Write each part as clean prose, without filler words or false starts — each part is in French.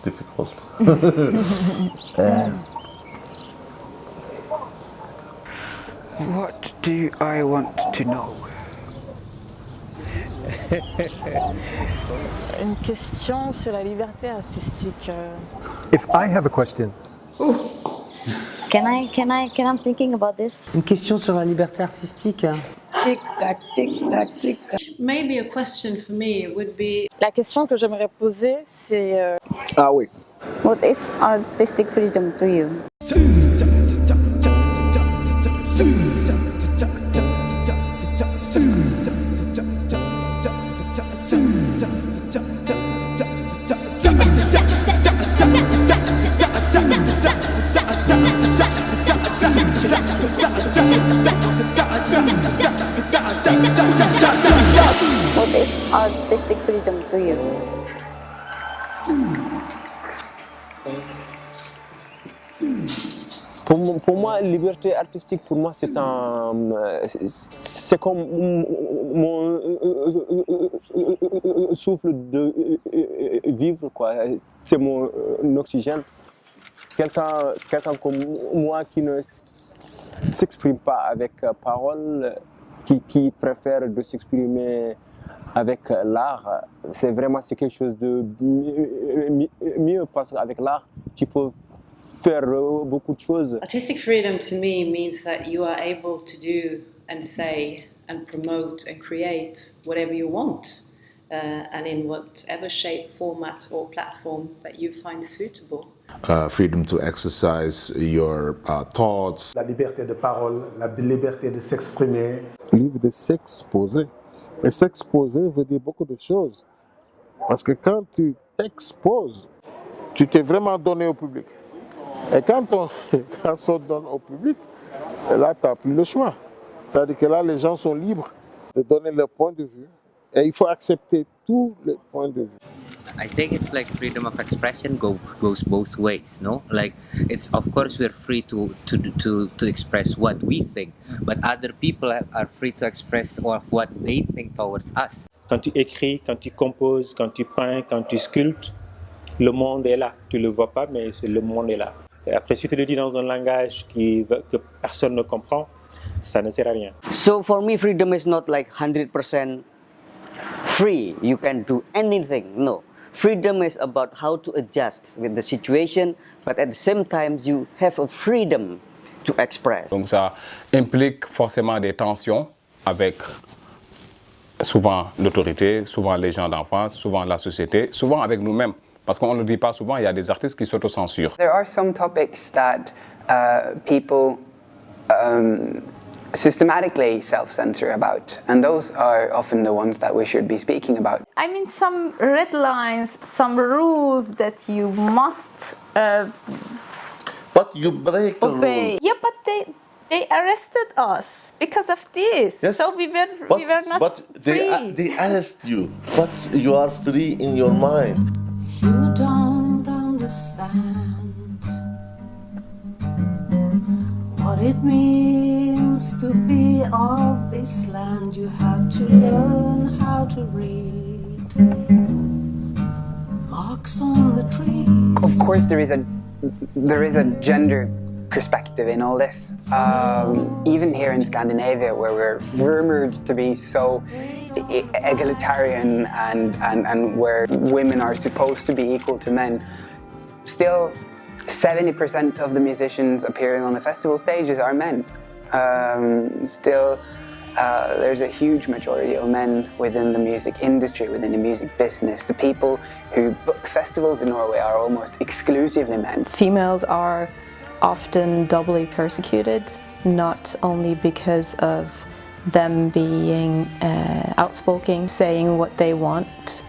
difficult. What do I want to know? Une question sur la liberté artistique. If I have a question. Can I'm thinking about this? Une question sur la liberté artistique. Tic tac, tic tac, tic tac. Maybe a question for me would be, La question que j'aimerais poser, c'est Ah oui. What is artistic freedom to you? What is artistic freedom to you? Pour moi, liberté artistique, pour moi, c'est comme mon souffle de vivre, quoi. C'est mon oxygène. Quelqu'un comme moi qui ne s'exprime pas avec parole, qui préfère de s'exprimer avec l'art, c'est quelque chose de mieux parce qu'avec l'art, tu peux faire beaucoup de choses. artistic freedom to me means that you are able to do and say and promote and create whatever you want and in whatever shape, format or platform that you find suitable. Freedom to exercise your thoughts. La liberté de parole, la liberté de s'exprimer. Libre de s'exposer. Et s'exposer veut dire beaucoup de choses. Parce que quand tu t'exposes, tu t'es vraiment donné au public. Et quand on se donne au public, là, tu n'as plus le choix. C'est-à-dire que là, les gens sont libres de donner leur point de vue. Et il faut accepter tous les points de vue. I think it's like freedom of expression goes both ways, no? Like it's of course we're free to express what we think, but other people are free to express of what they think towards us. Quand tu écris, quand tu composes, quand tu peins, quand tu sculptes, le monde est là. Tu le vois pas, mais le monde est là. Et après, si tu le dis dans un langage que personne ne comprend, ça ne sert à rien. So for me, freedom is not like 100% free. You can do anything. No. Freedom is about how to adjust with the situation, but at the same time, you have a freedom to express. Donc ça implique forcément des tensions avec souvent l'autorité, souvent les gens d'en face, souvent la société, souvent avec nous-mêmes. Parce qu'on ne le dit pas souvent, il y a des artistes qui s'autocensurent. There are some topics that people systematically self-censor about, and those are often the ones that we should be speaking about. I mean, some red lines, some rules that you must But you break the rules. Yeah, but they arrested us because of this. Yes, So we were not free. They arrest you, but you are free in your mind. You don't understand what it means to be of this land. You have to learn how to read marks on the trees. Of course, there is a gender perspective in all this. Even here in Scandinavia, where we're rumored to be so egalitarian and where women are supposed to be equal to men, still 70% of the musicians appearing on the festival stages are men. There's a huge majority of men within the music industry, within the music business. The people who book festivals in Norway are almost exclusively men. Females are often doubly persecuted, not only because of them being outspoken, saying what they want,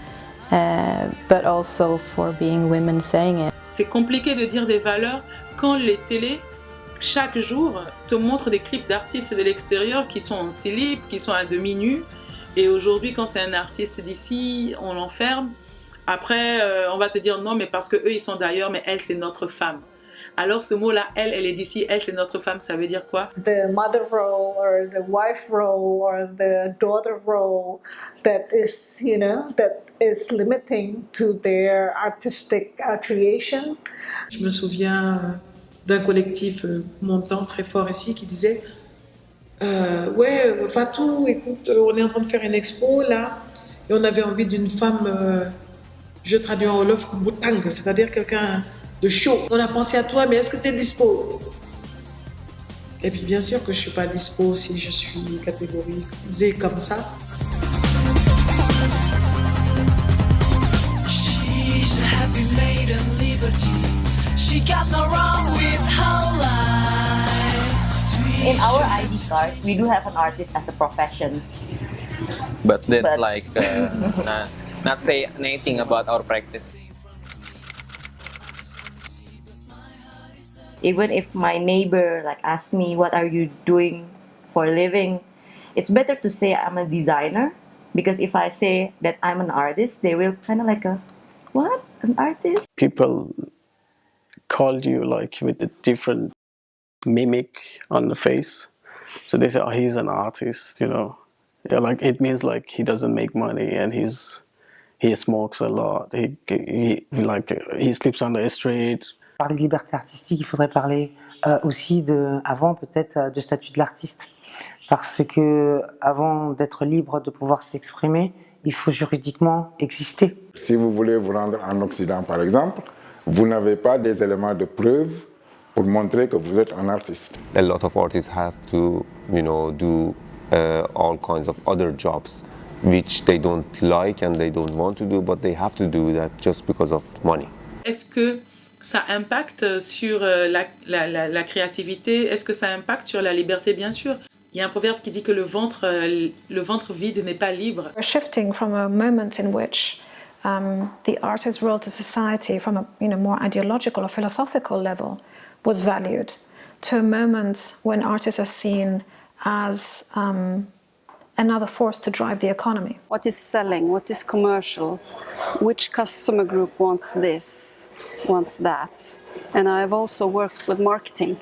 but also for being women saying it. C'est compliqué de dire des valeurs quand les télés, chaque jour, te montrent des clips d'artistes de l'extérieur qui sont en slip, qui sont à demi-nus. Et aujourd'hui, quand c'est un artiste d'ici, on l'enferme. Après, on va te dire non, mais parce qu'eux, ils sont d'ailleurs, mais elle, c'est notre femme. Alors ce mot-là, elle est d'ici, elle c'est notre femme, ça veut dire quoi? The mother role or the wife role or the daughter role that is, that is limiting to their artistic creation. Je me souviens d'un collectif montant très fort ici qui disait ouais, Fatou, écoute, on est en train de faire une expo là et on avait envie d'une femme, je traduis en wolof, boutang, c'est-à-dire quelqu'un de chaud. On a pensé à toi, mais est-ce que tu es dispo? Et puis bien sûr que je ne suis pas dispo si je suis catégorisée comme ça. She's a happy maiden liberty. She got no wrong with her life. In our ID card, we do have an artist as a profession. But that's like not say anything about our practice. Even if my neighbor asks me, what are you doing for a living? It's better to say I'm a designer, because if I say that I'm an artist, they will kind of what? An artist? People call you with a different mimic on the face. So they say, oh, he's an artist, Yeah, it means he doesn't make money and he smokes a lot. He sleeps on the street. Parler de liberté artistique, il faudrait parler aussi avant peut-être du statut de l'artiste, parce que avant d'être libre de pouvoir s'exprimer, il faut juridiquement exister. Si vous voulez vous rendre en Occident par exemple, vous n'avez pas des éléments de preuve pour montrer que vous êtes un artiste. A lot of artists have to, do all kinds of other jobs which they don't like and they don't want to do, but they have to do that just because of money. Est-ce que ça impacte sur la créativité? Est-ce que ça impacte sur la liberté? Bien sûr. Il y a un proverbe qui dit que le ventre vide n'est pas libre. We're shifting from a moment in which the artist's role to society from a more ideological or philosophical level was valued, to a moment when artists are seen as another force to drive the economy. What is selling? What is commercial? Which customer group wants this, wants that? And I've also worked with marketing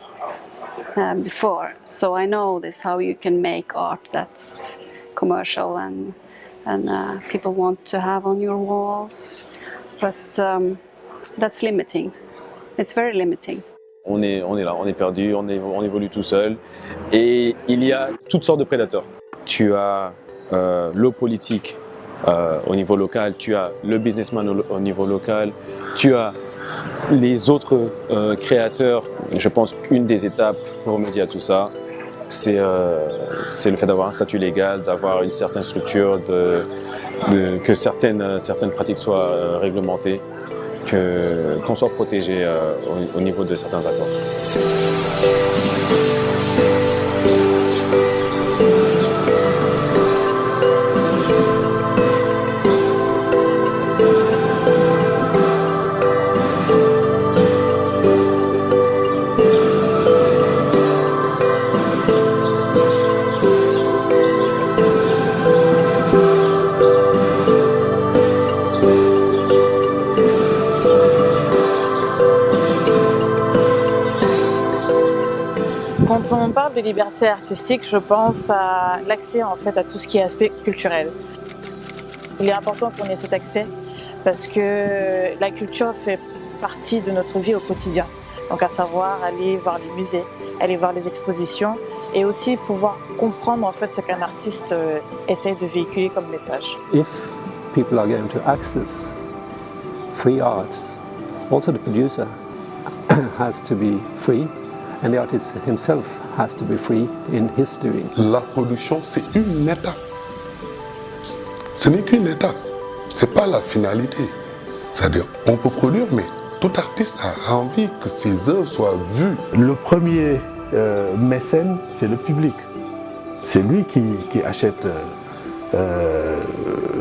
before, so I know this, how you can make art that's commercial and people want to have on your walls, but that's limiting. It's very limiting. On est là, on est perdu, on évolue tout seul, et il y a toutes sortes de prédateurs. Tu as le politique au niveau local, tu as le businessman au niveau local, tu as les autres créateurs. Je pense qu'une des étapes pour remédier à tout ça, c'est le fait d'avoir un statut légal, d'avoir une certaine structure, que certaines pratiques soient réglementées, qu'on soit protégé au niveau de certains accords. Quand on parle de liberté artistique, je pense à l'accès à tout ce qui est aspect culturel. Il est important qu'on ait cet accès parce que la culture fait partie de notre vie au quotidien. Donc à savoir aller voir les musées, aller voir les expositions et aussi pouvoir comprendre ce qu'un artiste essaie de véhiculer comme message. If people are going to access free arts, also the producer has to be free. And the artist himself has to be free in his doing. La production, c'est une étape. Ce n'est qu'une étape. Ce n'est pas la finalité. C'est-à-dire, on peut produire, mais tout artiste a envie que ses œuvres soient vues. Le premier mécène, c'est le public. C'est lui qui achète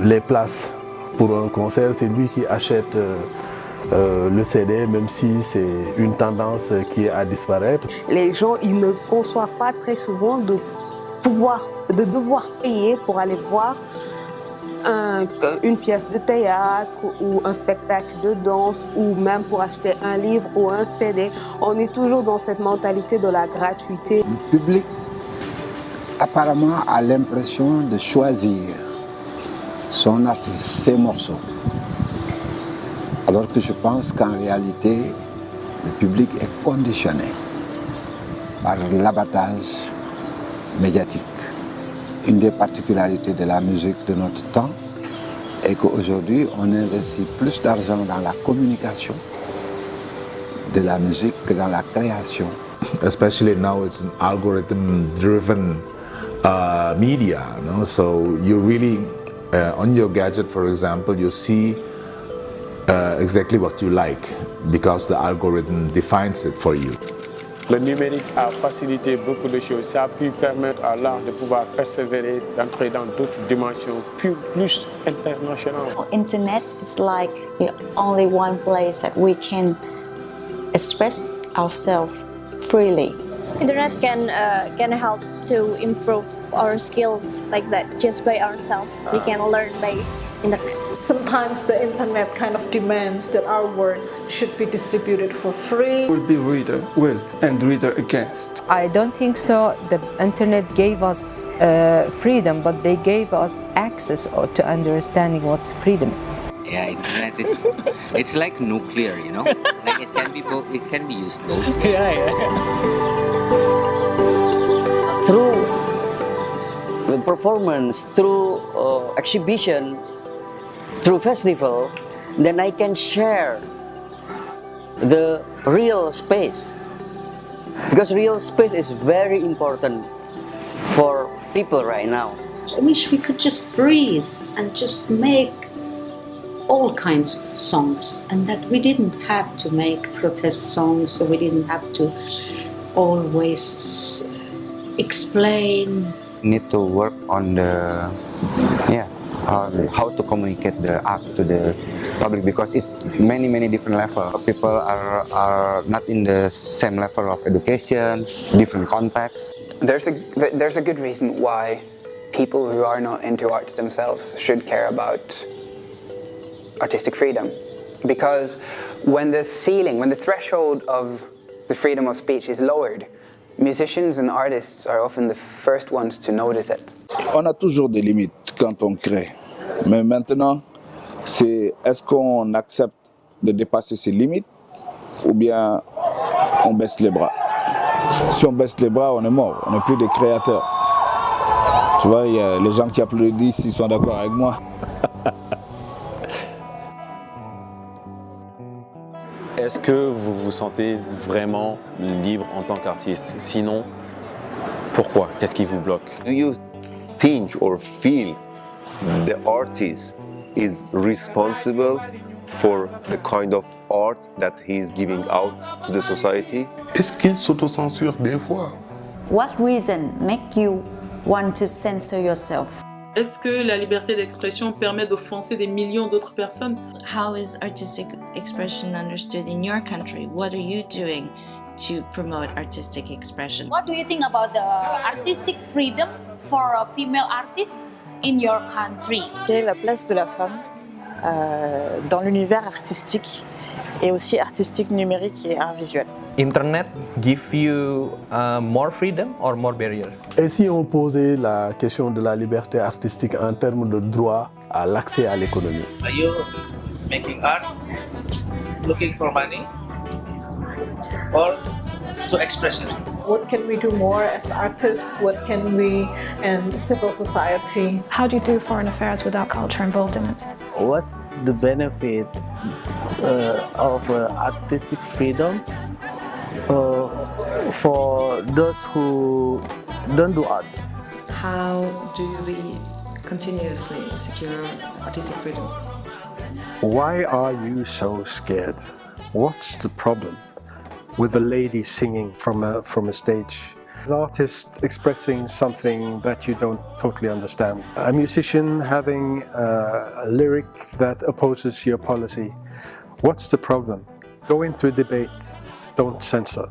les places pour un concert, c'est lui qui achète le CD, même si c'est une tendance qui est à disparaître. Les gens, ils ne conçoivent pas très souvent de devoir payer pour aller voir une pièce de théâtre ou un spectacle de danse ou même pour acheter un livre ou un CD. On est toujours dans cette mentalité de la gratuité. Le public apparemment a l'impression de choisir son artiste, ses morceaux. Alors que je pense qu'en réalité, le public est conditionné par l'abattage médiatique. Une des particularités de la musique de notre temps est qu'aujourd'hui, on investit plus d'argent dans la communication de la musique que dans la création. Especially now, it's an algorithm-driven media. No? So you really, on your gadget, for example, you see exactly what you like because the algorithm defines it for you. Le numérique a facilité beaucoup de choses. Ça a pu permettre à l'art de pouvoir persévérer, d'entrer dans d'autres dimensions plus internationales. Internet is like the only one place that we can express ourselves freely. Internet can help to improve our skills like that just by ourselves. We can learn by internet. Sometimes the internet kind of demands that our works should be distributed for free. Will be reader with and reader against. I don't think so. The internet gave us freedom, but they gave us access to understanding what freedom is. Yeah, internet is it's like nuclear, you know. Like it can be both. It can be used both ways. Yeah. Through the performance, through exhibition, through festivals, then I can share the real space. Because real space is very important for people right now. I wish we could just breathe and just make all kinds of songs, and that we didn't have to make protest songs, so we didn't have to always explain. Need to work on the how to communicate the art to the public, because it's many different levels. People are not in the same level of education, different contexts. There's a good reason why people who are not into arts themselves should care about artistic freedom. Because when the threshold of the freedom of speech is lowered, musicians and artists are often the first ones to notice it. On a toujours des limites quand on crée. Mais maintenant, est-ce qu'on accepte de dépasser ces limites ou bien on baisse les bras? Si on baisse les bras, on est mort, on n'est plus des créateurs. Tu vois, il y a les gens qui applaudissent, ils sont d'accord avec moi. Est-ce que vous vous sentez vraiment libre en tant qu'artiste? Sinon, pourquoi? Qu'est-ce qui vous bloque? Do you think or feel the artist is responsible for the kind of art that he is giving out to the society? Est-ce qu'il s'autocensure des fois? What reason make you want to censor yourself? Est-ce que la liberté d'expression permet d'offenser des millions d'autres personnes? How is artistic expression understood in your country? What are you doing to promote artistic expression? What do you think about the artistic freedom for a female artist in your country? Quelle est la place de la femme dans l'univers artistique et aussi artistique numérique et art visuel? Internet give you more freedom or more barrier? Et si on posait la question de la liberté artistique en termes de droit à l'accès à l'économie? Are you making art, looking for money, or to express yourself? What can we do more as artists? What can we and civil society? How do you do foreign affairs without culture involved in it? What's the benefit of artistic freedom for those who don't do art? How do we continuously secure artistic freedom? Why are you so scared? What's the problem with a lady singing from a stage? An artist expressing something that you don't totally understand. A musician having a lyric that opposes your policy. What's the problem? Go into a debate. Don't censor.